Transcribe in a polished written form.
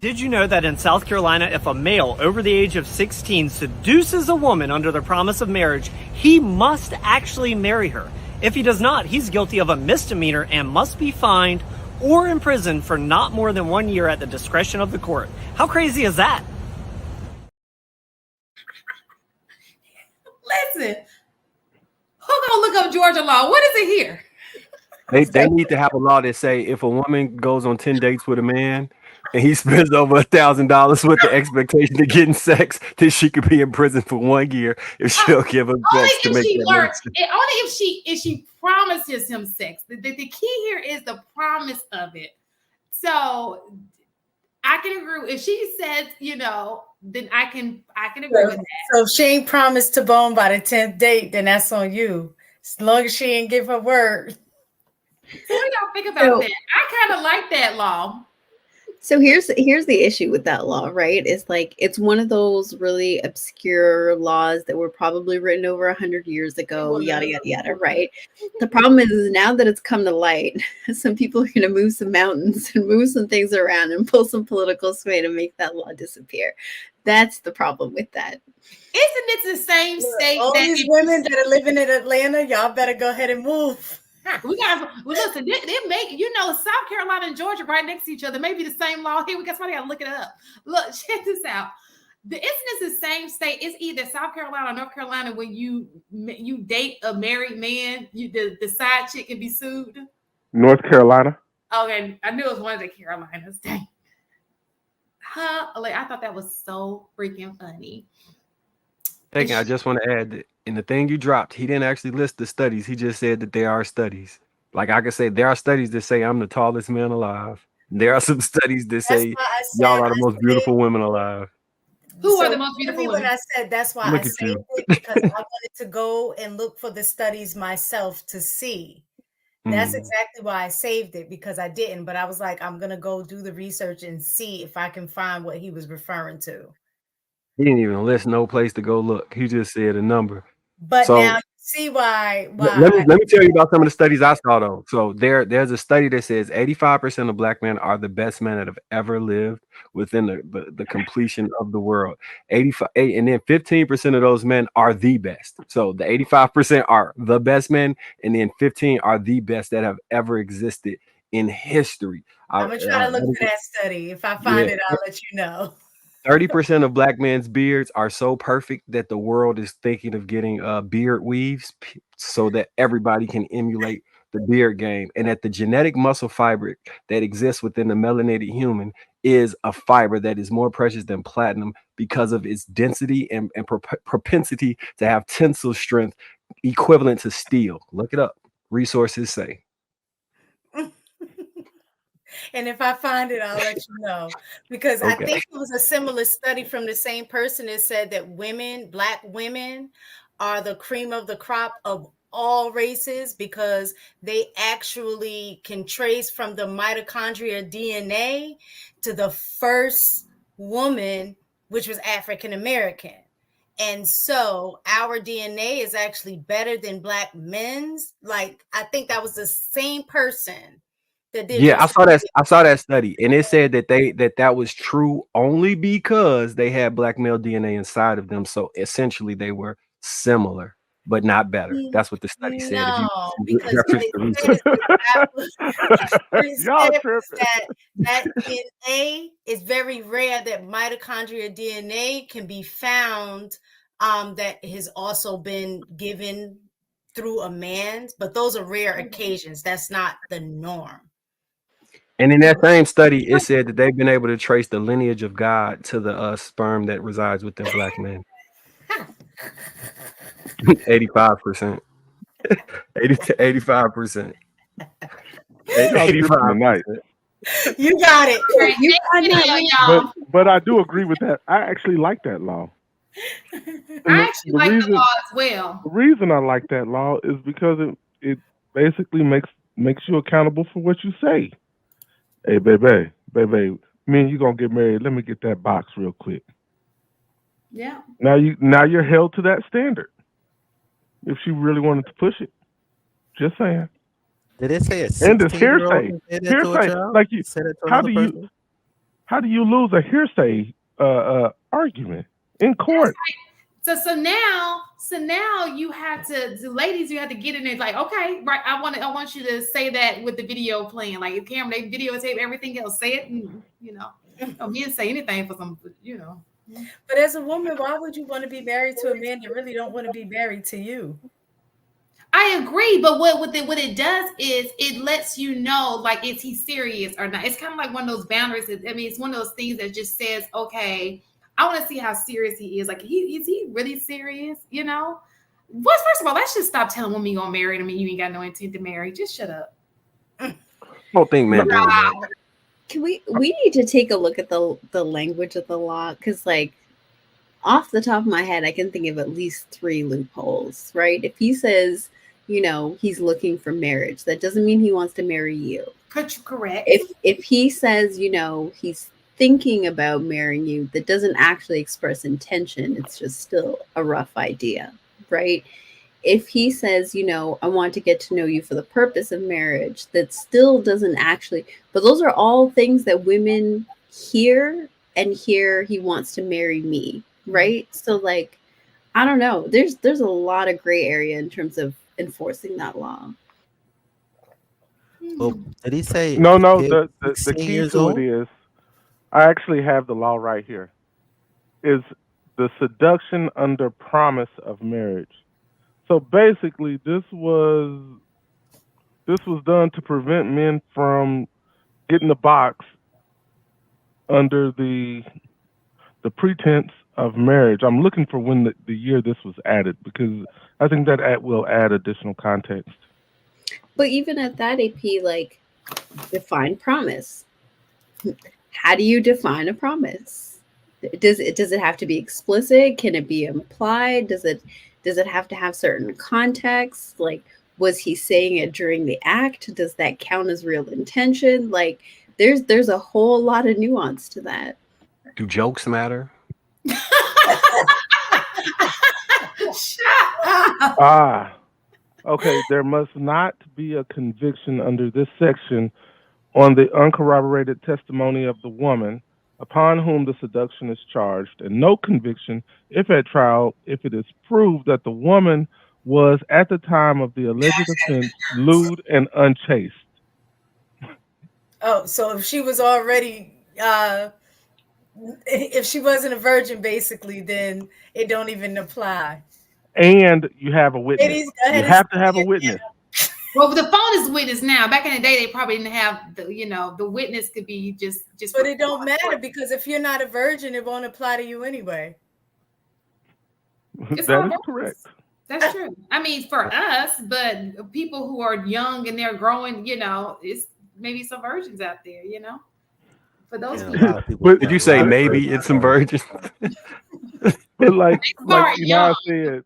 Did you know that in South Carolina, if a male over the age of 16 seduces a woman under the promise of marriage, he must actually marry her. If he does not, he's guilty of a misdemeanor and must be fined or imprisoned for not more than 1 year at the discretion of the court. How crazy is that? Listen, who gonna look up Georgia law? What is it here? They need to have a law that say if a woman goes on 10 dates with a man and he spends over $1,000 with the expectation of getting sex, then she could be in prison for 1 year if she'll give him sex to make that only if she promises him sex. The key here is the promise of it. So I can agree. If she says, then I can agree with that. So if she ain't promised to bone by the 10th date, then that's on you. As long as she ain't give her word. So what do y'all think about that? I kind of like that law. So here's the issue with that law, right? It's like it's one of those really obscure laws that were probably written over 100 years ago, yada yada yada, right? The problem is now that it's come to light, some people are going to move some mountains and move some things around and pull some political sway to make that law disappear. That's the problem with that. Isn't it the same state? All these women that are living in Atlanta, y'all better go ahead and move. Listen, they make, South Carolina and Georgia right next to each other. Maybe the same law. Hey, we got somebody got to look it up. Look, check this out. Isn't this the same state? It's either South Carolina or North Carolina when you date a married man, the side chick can be sued. North Carolina. Okay, I knew it was one of the Carolinas. Dang. I thought that was so freaking funny. I just want to add that in the thing you dropped, he didn't actually list the studies. He just said that there are studies. Like I could say, there are studies that say I'm the tallest man alive. There are some studies that say y'all are the most beautiful women alive. Who are the most beautiful women? When I said that's why I saved it, because I wanted to go and look for the studies myself to see. That's exactly why I saved it, because I didn't. But I was like, I'm going to go do the research and see if I can find what he was referring to. He didn't even list no place to go look. He just said a number. But now you see why. Let me tell you about some of the studies I saw though. So there's a study that says 85% of black men are the best men that have ever lived within the completion of the world. 85, and then 15% of those men are the best. So the 85% are the best men, and then 15 are the best that have ever existed in history. I'm gonna try to look for that study. If I find it, I'll let you know. 30% of black men's beards are so perfect that the world is thinking of getting beard weaves so that everybody can emulate the beard game. And that the genetic muscle fiber that exists within the melanated human is a fiber that is more precious than platinum because of its density and propensity to have tensile strength equivalent to steel. Look it up. Resources say. And if I find it, I'll let you know, because I think it was a similar study from the same person that said that black women are the cream of the crop of all races because they actually can trace from the mitochondria DNA to the first woman, which was African American. And so our DNA is actually better than black men's. Like, I think that was the same person. I saw that study, and it said that that was true only because they had black male DNA inside of them. So essentially, they were similar, but not better. That's what the study said. No, because that DNA is very rare. That mitochondria DNA can be found that has also been given through a man, but those are rare occasions. That's not the norm. And in that same study, it said that they've been able to trace the lineage of God to the sperm that resides within black men. 85%. 80 to 85%. 85%. You got it. But I do agree with that. I actually like that law. I actually like the law as well. The reason I like that law is because it basically makes you accountable for what you say. Hey, baby, me and you gonna get married. Let me get that box real quick. Yeah. Now you're held to that standard. If she really wanted to push it, just saying. Did it say and it's hearsay? Hearsay. Like you, how do you lose a hearsay argument in court? So now you have to, the ladies, you have to get in there like, okay, right, I want you to say that with the video playing, like, camera, they videotape everything else, say it, and men say anything for some, But as a woman, why would you want to be married to a man that really don't want to be married to you? I agree, but what it does is it lets you know, like, is he serious or not? It's kind of like one of those boundaries. I mean, it's one of those things that just says, okay, I want to see how serious he is. Like, is he really serious? First of all, let's just stop telling women you're gonna marry them and you ain't got no intent to marry. Just shut up. Whole thing, man. We need to take a look at the language of the law, because, like, off the top of my head, I can think of at least 3 loopholes, right? If he says, he's looking for marriage, that doesn't mean he wants to marry you. Correct. If he says, he's thinking about marrying you, that doesn't actually express intention. It's just still a rough idea, right? If he says, I want to get to know you for the purpose of marriage, that still doesn't actually, but those are all things that women hear he wants to marry me, right? So, like, I don't know. There's a lot of gray area in terms of enforcing that law. Well, did he say No, the key to it is, I actually have the law right here, is the seduction under promise of marriage. So basically, this was done to prevent men from getting the box under the pretense of marriage. I'm looking for when the year this was added, because I think that will add additional context. But even at that, AP, like, define promise. How do you define a promise? Does it have to be explicit? Can it be implied? Does it have to have certain context? Like, was he saying it during the act? Does that count as real intention? Like, there's a whole lot of nuance to that. Do jokes matter? Okay. There must not be a conviction under this section on the uncorroborated testimony of the woman upon whom the seduction is charged, and no conviction if at trial, if it is proved that the woman was at the time of the alleged offense lewd and unchaste. Oh, so if she was already, if she wasn't a virgin, basically, then it don't even apply. And you have a witness. You have to have a witness. Well, the phone is witness now. Back in the day, they probably didn't have the witness could be just. But it don't matter, because if you're not a virgin, it won't apply to you anyway. That is correct. That's true. I mean, for us, but people who are young and they're growing, it's maybe some virgins out there, For those people. But did you say maybe it's some virgins? But like I said,